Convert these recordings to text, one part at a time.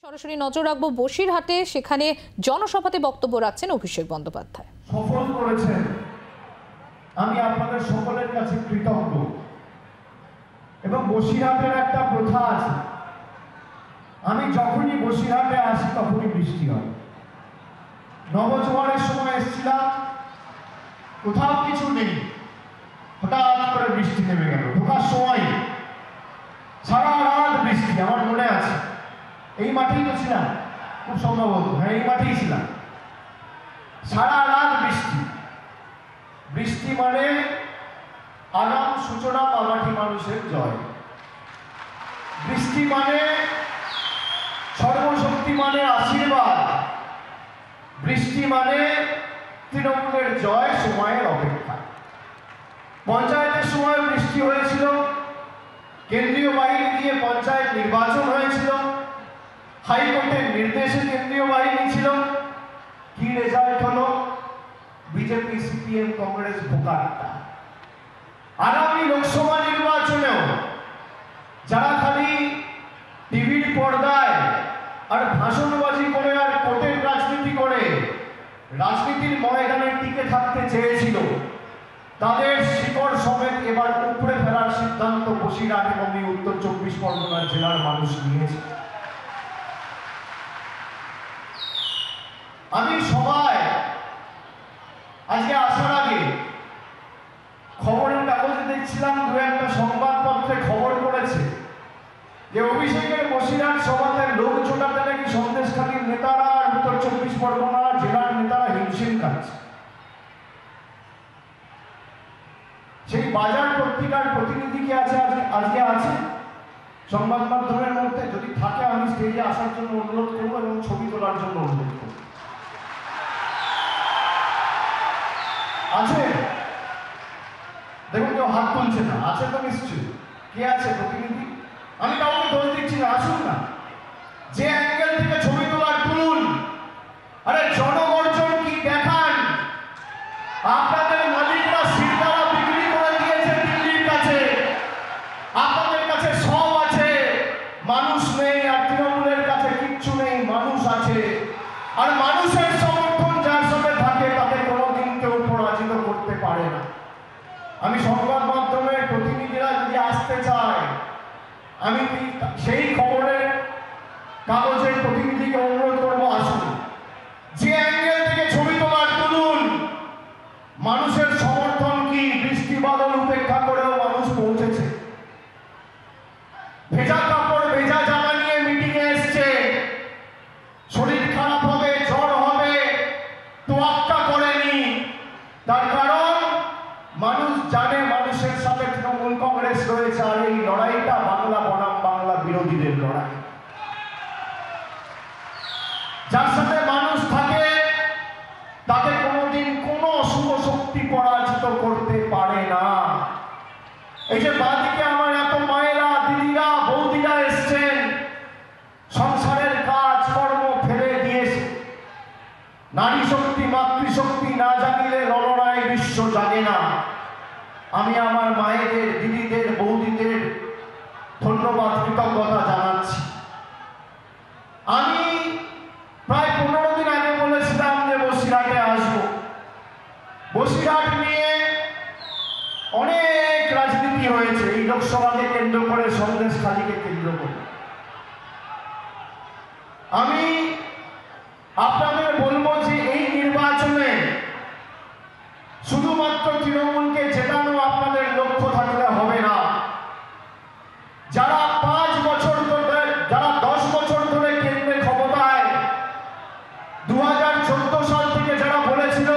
সরাসরি নজর রাখবো বসিরহাটে, সেখানে জনসভাতে বক্তব্য রাখছেন অভিষেক বন্দ্যোপাধ্যায়। সফল করেছেন, আমি আপনাদের সকলের কাছে কৃতজ্ঞ। এবং বসিরহাটের একটা প্রথা আছে, আমি যখনই বসিরহাটে আসি তখনই বৃষ্টি হয়। নবজোয়ারের সময় এসেছিলাম, কোথাও কিছু নেই, হঠাৎ করে বৃষ্টি নেমে গেল। ঢোকার সময় সারা রাত বৃষ্টি, আমার মনে আছে। এই মাঠেই তো ছিলাম, খুব সম্ভবত, হ্যাঁ এই মাঠেই ছিলাম। সারা রাত বৃষ্টি। বৃষ্টি মানে আগাম সূচনা, মামাটি মানুষের জয়। বৃষ্টি মানে সর্বশক্তিমানের আশীর্বাদ। বৃষ্টি মানে তৃণমূলের জয়, সময়ের অপেক্ষা। পঞ্চায়েতের সময় বৃষ্টি হয়েছিল, কেন্দ্রীয় বাহিনী দিয়ে পঞ্চায়েত নির্বাচন হয়েছিল, হাইকোর্টের নির্দেশে কেন্দ্রীয় বাহিনী ছিল। কি রেজাল্ট হলো? BJP, CPM, Congress ভোকাট্টা। আগামী লোকসভা নির্বাচনেও যারা খালি টিভির পর্দায় আর ভাষণবাজি করে আর কোর্টের রাজনীতি করে রাজনীতির ময়দানে টিকে থাকতে চেয়েছিল, তাদের শিকড় সমেত এবার উপড়ে ফেলার সিদ্ধান্ত বসিরহাট এবং উত্তর 24 পরগনা জেলার মানুষ নিয়েছে। আমি সবাই আজকে আসার আগে খবরের কাগজে দেখছিলাম, দু একটা সংবাদপত্রে খবর করেছে যে অভিষেকের বসিরহাট সভাতে লোক জোটাতে নাকি সন্দেশখালীর নেতারা আর উত্তর 24 পরগনা জেলার নেতারা হিমশিম খাচ্ছে। সেই বাজার পত্রিকার প্রতিনিধি কি আছে আজকে আছে সংবাদ মাধ্যমের মধ্যে? যদি থাকে আমি স্টেজে আসার জন্য অনুরোধ করবো এবং ছবি তোলার জন্য অনুরোধ করবো। আছে? দেখুন কেউ হাত তুলছে না। আছে তো নিশ্চয়ই। কে আছে প্রতিনিধি? আমি কাউকে দোষ দিচ্ছি না, আসুন না। যে অ্যাঙ্গেল থেকে ছবি তোলার তুলুন। আরে জনগর্জন কি দেখান? আপনাদের মালিকরা সিলদারা বিক্রি করে দিয়েছে দিল্লির কাছে। আপনাদের কাছে সব আছে, মানুষ নেই। আর তৃণমূলের কাছে কিচ্ছু নেই, মানুষ আছে। আর মানুষের সমর্থন যার সাথে থাকে তাকে কোনোদিন কেউ পরাজিত করতে পারে না। আমি সংবাদ মাধ্যমের প্রতিনিধিরা যদি আসতে চায়, আমি সেই খবরের কাগজের প্রতিনিধিকে অনুরোধ করবো, আসুন। যে অ্যাঙ্গেল থেকে ছবি তোলার তুলুন। মানুষের সমর্থন কি? বৃষ্টি বাদল উপেক্ষা করেও মানুষ পৌঁছেছে। ভেজা কাপড় ভেজা জামা নিয়ে মিটিং এ এসছে। শরীর খারাপ হবে, জ্বর হবে, তোয়াক্কা করেনি। তার কারণ মানুষ জানে মানুষের সাথে তৃণমূল কংগ্রেস রয়েছে। আর এই লড়াইটা বাংলা বনাম বাংলা বিরোধীদের লড়াই। যার সাথে মানুষ থাকে তাকে কোনোদিন কোনো অশুভ শক্তি পরাজিত করতে পারে না। এই যে বাদিকে আমার এত মায়েরা, দিদিরা, বৌদিরা এসছেন, সংসারের কাজ কর্ম ফেলে দিয়েছে। নারী শক্তি, মাতৃশক্তি না জাগিলে রণরায় বিশ্ব জাগে না। আমি আমার মায়েদের, দিদিদের, বৌদিদের ধন্যবাদ, কৃতজ্ঞতা জানাচ্ছি। আমি প্রায় 15 দিন আগে বলেছিলাম যে বসিরহাটে আসবো। বসিরহাট নিয়ে অনেক রাজনীতি হয়েছে, এই লোকসভাকে কেন্দ্র করে, সন্দেশখালীকে কেন্দ্র করে। আমি আপনাদের বলবো যে এই নির্বাচনে শুধুমাত্র তৃণমূলকে জেতানো আপনাদের লক্ষ্য থাকলে হবে না। যারা 5 বছর ধরে, যারা 10 বছর ধরে কেন্দ্রে ক্ষমতায়, 2014 সাল থেকে যারা বলেছিল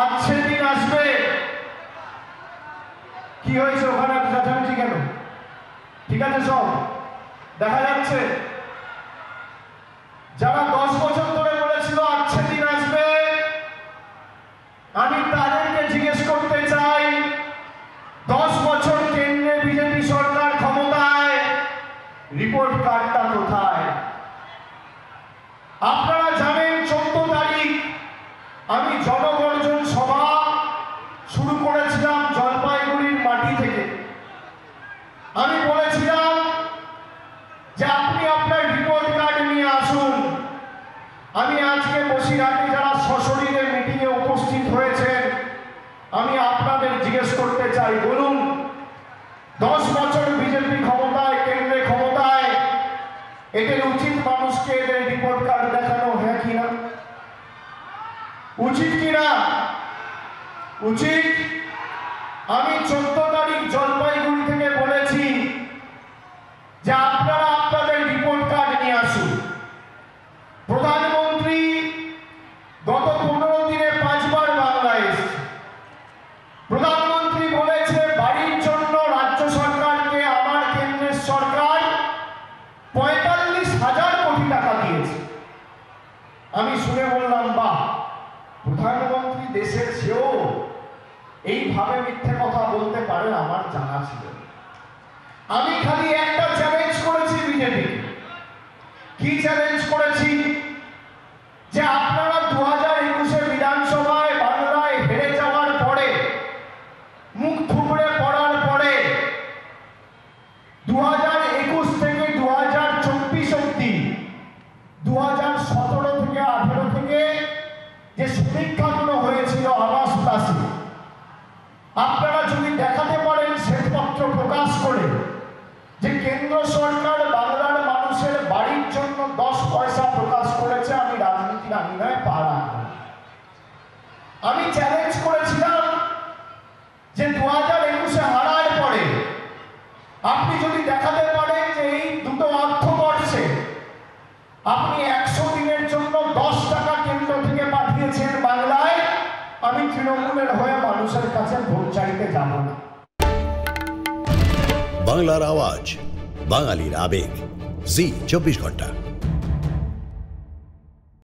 আজকে দিন আসবে, কি হয়েছে? ওখানে চেঁচামেচি কেন? ঠিক আছে, সব দেখা যাচ্ছে। যারা 10 বছর ধরে বলেছিল আজকে দিন আসবে, আমি তাদেরকে জিজ্ঞেস করতে চাই, 10 বছর কেন্দ্রে বিজেপি সরকার ক্ষমতায়, রিপোর্ট কার্ডটা কোথায়? আপনারা জানেন 14 তারিখ আমি জনগর্জন সভা শুরু করেছিলাম জলপাইগুড়ির মাটি থেকে। আমি বলেছিলাম যে বসিরহাটে যারা সশরীরে মিটিংয়ে উপস্থিত হয়েছেন, আমি আপনাদের জিজ্ঞেস করতে চাই, বলুন 10 বছর বিজেপি ক্ষমতায়, কেন্দ্রে ক্ষমতায়, এদের উচিত মানুষকে এদের রিপোর্ট কার্ড দেখানো, হ্যাঁ কিনা? উচিত কিনা? উচিত। আমি 14 তারিখ জলপাইগুড়ি থেকে বলেছি যে আপনারা আপনাদের রিপোর্ট কার্ড নিয়ে আসুন। প্রধানমন্ত্রী গত 15 দিনে 5 বার বাংলায় এসেছে। প্রধানমন্ত্রী বলেছে বাড়ির জন্য রাজ্য সরকারকে আমার কেন্দ্রের সরকার 45,000 কোটি টাকা দিয়েছে। আমি শুনে বললাম, বাহ, প্রধানমন্ত্রী দেশের সেও এইভাবে মিথ্যে কথা বলতে পারেন, আমার জানা ছিল। আমি খালি একটা চ্যালেঞ্জ করেছি বিজেপি। কি চ্যালেঞ্জ করেছি? যে আপনারা 2021 বিধানসভায় বাংলায় হেরে যাওয়ার পরে, মুখ থুবড়ে পড়ার পরে 2021 থেকে 2024 অব্দি, 2017 থেকে 18 থেকে যে সমীক্ষাগুলো হয়েছিল আবাস প্লাসে, আপনারা যদি দেখাতে পারেন শ্বেতপত্র প্রকাশ করে যে কেন্দ্র সরকার বাংলার মানুষের বাড়ির জন্য 10 পয়সা প্রকাশ করেছে, আমি রাজনীতির আঙিনায় পা রাখব। আমি চ্যালেঞ্জ করেছিলাম যে 2021 হারার পরে আপনি যদি দেখাতে পারেন যে এই দুটো অর্থবর্ষে আপনি 100 দিনের জন্য 10 টাকা কেন্দ্র থেকে পাঠিয়েছেন বাংলায়, আমি তৃণমূলের হয়ে মানুষের কাছে ভোট চাইতে যাব না। বাংলার আওয়াজ, বাঙালির আবেগ, জি 24 ঘন্টা।